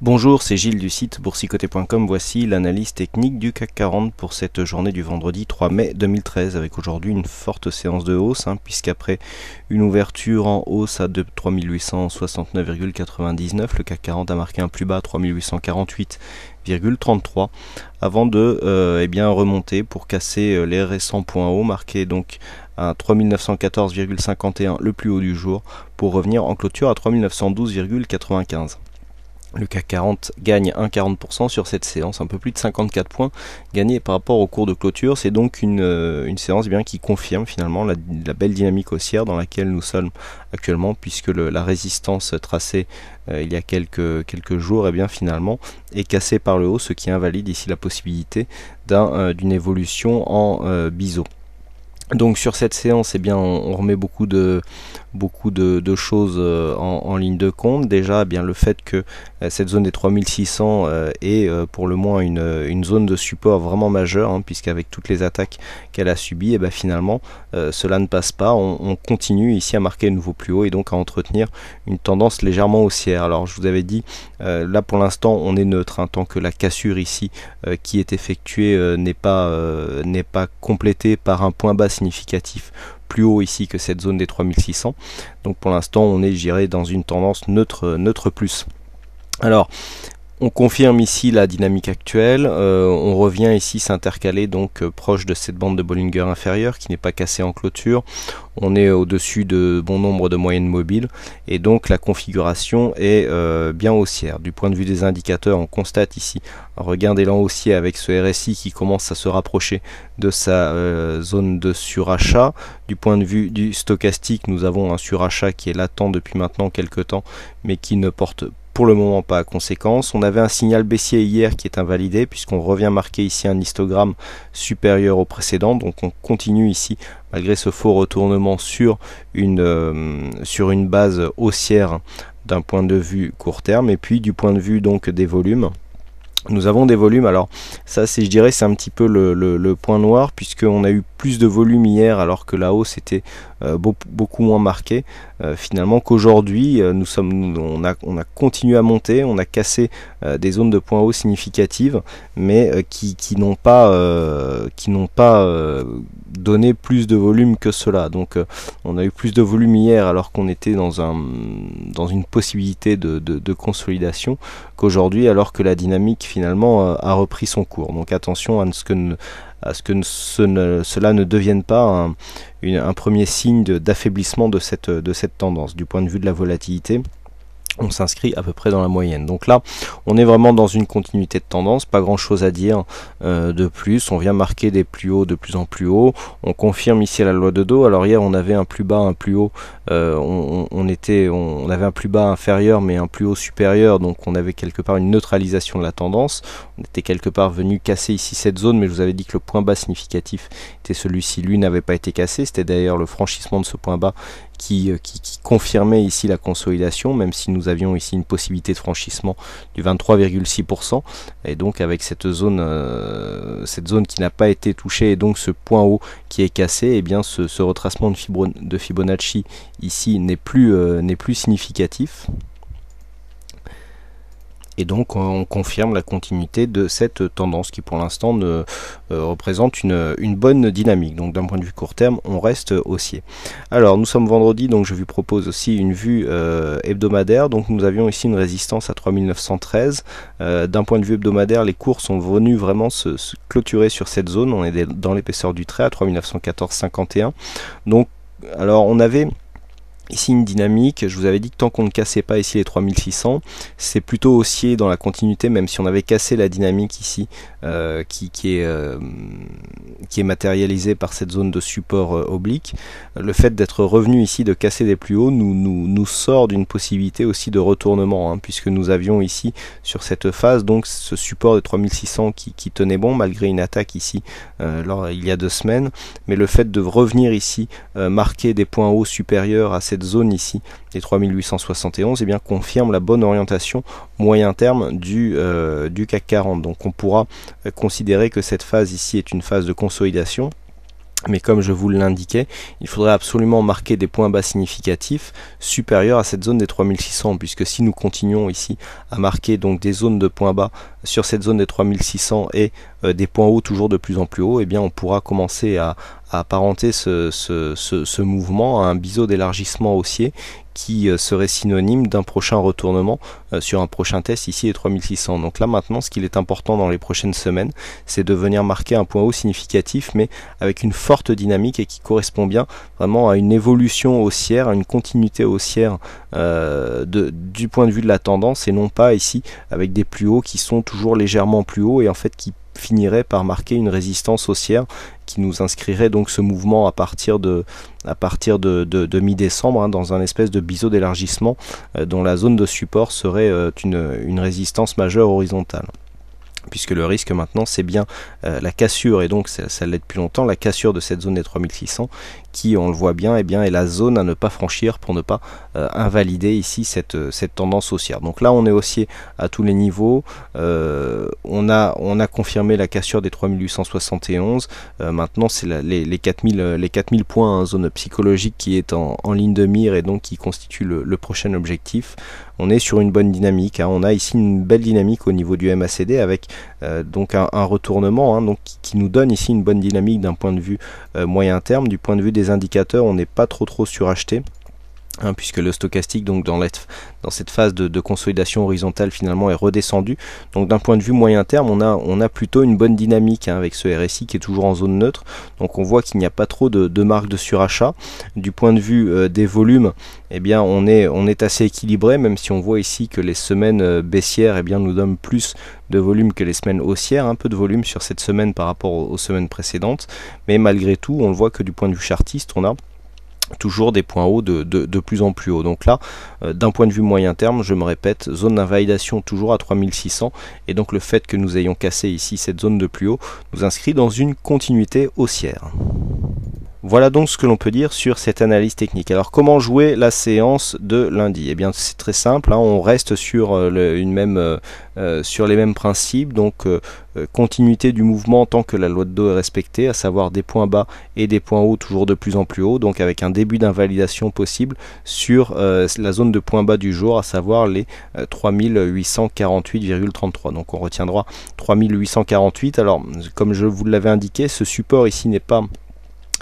Bonjour, c'est Gilles du site boursicoté.com. Voici l'analyse technique du CAC 40 pour cette journée du vendredi 3 mai 2013, avec aujourd'hui une forte séance de hausse, puisqu'après une ouverture en hausse à 3869,99, le CAC 40 a marqué un plus bas à 3848,33 avant de remonter pour casser les récents points hauts, marqués donc à 3914,51 le plus haut du jour, pour revenir en clôture à 3912,95. Le CAC 40 gagne 1,40% sur cette séance, un peu plus de 54 points gagnés par rapport au cours de clôture. C'est donc une séance qui confirme finalement la belle dynamique haussière dans laquelle nous sommes actuellement, puisque la résistance tracée il y a quelques jours finalement est cassée par le haut, ce qui invalide ici la possibilité d'une évolution en biseau. Donc sur cette séance, on remet beaucoup de choses en ligne de compte. Déjà, le fait que cette zone des 3600 est pour le moins une zone de support vraiment majeure, puisqu'avec toutes les attaques qu'elle a subies, finalement cela ne passe pas. On continue ici à marquer de nouveau plus haut et donc à entretenir une tendance légèrement haussière. Alors je vous avais dit, là pour l'instant on est neutre, tant que la cassure ici qui est effectuée n'est pas complétée par un point bas significatif plus haut ici que cette zone des 3600. Donc pour l'instant on est, je dirais, dans une tendance neutre plus. Alors on confirme ici la dynamique actuelle, on revient ici s'intercaler donc proche de cette bande de Bollinger inférieure qui n'est pas cassée en clôture. On est au-dessus de bon nombre de moyennes mobiles et donc la configuration est bien haussière. Du point de vue des indicateurs, on constate ici un regain d'élan haussier avec ce RSI qui commence à se rapprocher de sa zone de surachat. Du point de vue du stochastique, nous avons un surachat qui est latent depuis maintenant quelques temps, mais qui ne porte pour le moment pas à conséquence. On avait un signal baissier hier qui est invalidé, puisqu'on revient marquer ici un histogramme supérieur au précédent. Donc on continue ici, malgré ce faux retournement, sur une base haussière d'un point de vue court terme. Et puis du point de vue donc des volumes, nous avons des volumes, alors ça c'est, je dirais, c'est un petit peu le point noir, puisqu'on a eu plus de volume hier alors que la hausse était beaucoup moins marquée finalement qu'aujourd'hui. On a continué à monter, on a cassé des zones de points hauts significatives, mais qui n'ont pas donné plus de volume que cela. Donc on a eu plus de volume hier alors qu'on était dans une possibilité de consolidation qu'aujourd'hui, alors que la dynamique finalement a repris son cours. Donc attention à ce que cela ne devienne pas un premier signe d'affaiblissement de cette tendance. Du point de vue de la volatilité, on s'inscrit à peu près dans la moyenne. Donc là, on est vraiment dans une continuité de tendance, pas grand chose à dire de plus. On vient marquer des plus hauts de plus en plus haut. On confirme ici la loi de Dow. Alors hier, on avait un plus bas, un plus haut. On avait un plus bas inférieur, mais un plus haut supérieur. Donc on avait quelque part une neutralisation de la tendance. On était quelque part venu casser ici cette zone, mais je vous avais dit que le point bas significatif était celui-ci. Lui n'avait pas été cassé. C'était d'ailleurs le franchissement de ce point bas qui confirmait ici la consolidation, même si nous avions ici une possibilité de franchissement du 23,6%, et donc avec cette zone qui n'a pas été touchée et donc ce point haut qui est cassé, ce retracement de Fibonacci ici n'est plus significatif. Et donc on confirme la continuité de cette tendance qui pour l'instant représente une bonne dynamique. Donc d'un point de vue court terme, on reste haussier. Alors nous sommes vendredi, donc je vous propose aussi une vue hebdomadaire. Donc nous avions ici une résistance à 3913. D'un point de vue hebdomadaire, les cours sont venus vraiment se clôturer sur cette zone. On est dans l'épaisseur du trait à 3914,51. Donc alors on avait ici une dynamique, je vous avais dit que tant qu'on ne cassait pas ici les 3600, c'est plutôt haussier dans la continuité, même si on avait cassé la dynamique ici qui est matérialisée par cette zone de support oblique. Le fait d'être revenu ici, de casser des plus hauts, nous sort d'une possibilité aussi de retournement, puisque nous avions ici sur cette phase donc ce support de 3600 qui tenait bon malgré une attaque ici il y a 2 semaines, mais le fait de revenir ici marquer des points hauts supérieurs à cette zone ici des 3871 confirme la bonne orientation moyen terme du CAC 40. Donc on pourra considérer que cette phase ici est une phase de consolidation Mais comme je vous l'indiquais, il faudrait absolument marquer des points bas significatifs supérieurs à cette zone des 3600, puisque si nous continuons ici à marquer donc des zones de points bas sur cette zone des 3600 et des points hauts toujours de plus en plus hauts, eh bien on pourra commencer à apparenter ce mouvement à un biseau d'élargissement haussier qui serait synonyme d'un prochain retournement sur un prochain test ici les 3600. Donc là maintenant, ce qu'il est important dans les prochaines semaines, c'est de venir marquer un point haut significatif, mais avec une forte dynamique et qui correspond bien vraiment à une évolution haussière, à une continuité haussière du point de vue de la tendance, et non pas ici avec des plus hauts qui sont toujours légèrement plus hauts et en fait qui finirait par marquer une résistance haussière qui nous inscrirait donc ce mouvement à partir de mi-décembre dans un espèce de biseau d'élargissement dont la zone de support serait une résistance majeure horizontale. Puisque le risque maintenant c'est bien la cassure, et donc ça l'est depuis longtemps, la cassure de cette zone des 3600 qui, on le voit bien, est la zone à ne pas franchir pour ne pas invalider ici cette tendance haussière. Donc là on est haussier à tous les niveaux, on a confirmé la cassure des 3871, maintenant c'est les 4000 points, zone psychologique qui est en ligne de mire et donc qui constitue le prochain objectif. On est sur une bonne dynamique, on a ici une belle dynamique au niveau du MACD avec donc un retournement donc qui nous donne ici une bonne dynamique d'un point de vue moyen terme. Du point de vue des indicateurs, on n'est pas trop suracheté, puisque le stochastique donc dans cette phase de consolidation horizontale finalement est redescendu. Donc d'un point de vue moyen terme, on a plutôt une bonne dynamique avec ce RSI qui est toujours en zone neutre. Donc on voit qu'il n'y a pas trop de marques de surachat. Du point de vue des volumes, eh bien on est assez équilibré, même si on voit ici que les semaines baissières nous donnent plus de volume que les semaines haussières, un peu de volume sur cette semaine par rapport aux semaines précédentes, mais malgré tout on voit que du point de vue chartiste on a toujours des points hauts de plus en plus haut. Donc là, d'un point de vue moyen terme, je me répète, zone d'invalidation toujours à 3600, et donc le fait que nous ayons cassé ici cette zone de plus haut nous inscrit dans une continuité haussière. Voilà donc ce que l'on peut dire sur cette analyse technique. Alors comment jouer la séance de lundi? Eh bien c'est très simple, on reste sur, sur les mêmes principes, donc continuité du mouvement tant que la loi de dos est respectée, à savoir des points bas et des points hauts toujours de plus en plus hauts, donc avec un début d'invalidation possible sur la zone de points bas du jour, à savoir les 3848,33. Donc on retiendra 3848. Alors comme je vous l'avais indiqué, ce support ici n'est pas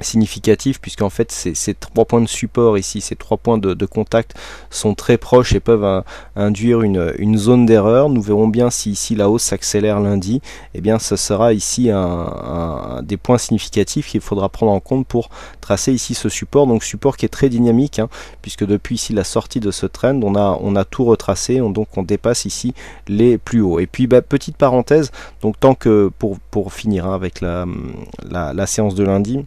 significatif, puisqu'en fait ces 3 points de support ici, ces 3 points de contact sont très proches et peuvent induire une zone d'erreur. Nous verrons bien si ici la hausse s'accélère lundi, eh bien ce sera ici des points significatifs qu'il faudra prendre en compte pour tracer ici ce support, donc support qui est très dynamique, puisque depuis ici la sortie de ce trend on a tout retracé, donc on dépasse ici les plus hauts. Et puis petite parenthèse, donc tant que pour finir avec la séance de lundi,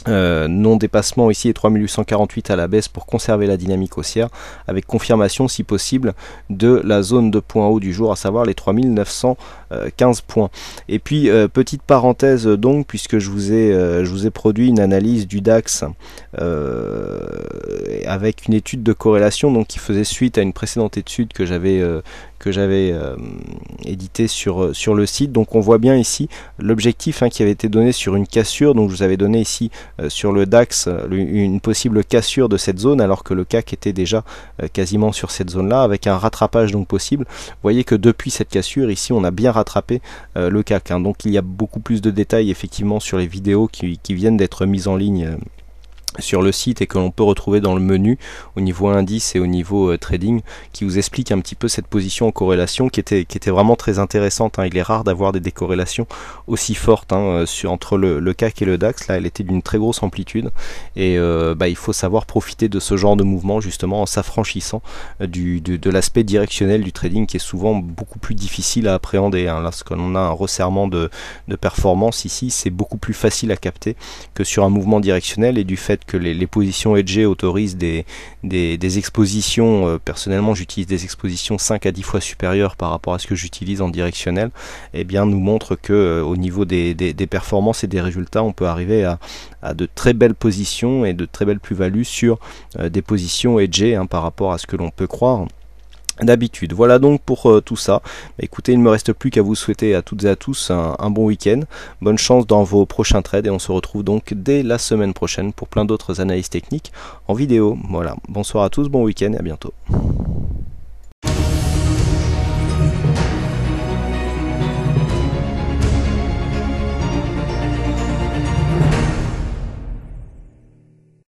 non dépassement ici et 3848 à la baisse pour conserver la dynamique haussière, avec confirmation si possible de la zone de points haut du jour, à savoir les 3915 points. Et puis petite parenthèse donc, puisque je vous ai produit une analyse du DAX avec une étude de corrélation donc qui faisait suite à une précédente étude que j'avais édité sur le site. Donc on voit bien ici l'objectif qui avait été donné sur une cassure. Donc je vous avais donné ici sur le DAX une possible cassure de cette zone, alors que le CAC était déjà quasiment sur cette zone là, avec un rattrapage donc possible. Vous voyez que depuis cette cassure ici on a bien rattrapé le CAC, donc il y a beaucoup plus de détails effectivement sur les vidéos qui viennent d'être mises en ligne sur le site et que l'on peut retrouver dans le menu au niveau indice et au niveau trading, qui vous explique un petit peu cette position en corrélation qui était vraiment très intéressante. Il est rare d'avoir des décorrélations aussi fortes entre le CAC et le DAX. Là elle était d'une très grosse amplitude, et il faut savoir profiter de ce genre de mouvement justement en s'affranchissant de l'aspect directionnel du trading, qui est souvent beaucoup plus difficile à appréhender. Lorsqu'on a un resserrement de performance ici, c'est beaucoup plus facile à capter que sur un mouvement directionnel, et du fait que les positions hedgées autorisent des expositions, personnellement j'utilise des expositions 5 à 10 fois supérieures par rapport à ce que j'utilise en directionnel, et bien nous montre que au niveau des performances et des résultats, on peut arriver à de très belles positions et de très belles plus-values sur des positions hedgées par rapport à ce que l'on peut croire. d'habitude. Voilà donc pour tout ça. Bah, écoutez, il ne me reste plus qu'à vous souhaiter à toutes et à tous un bon week-end. Bonne chance dans vos prochains trades et on se retrouve donc dès la semaine prochaine pour plein d'autres analyses techniques en vidéo. Voilà, bonsoir à tous, bon week-end et à bientôt.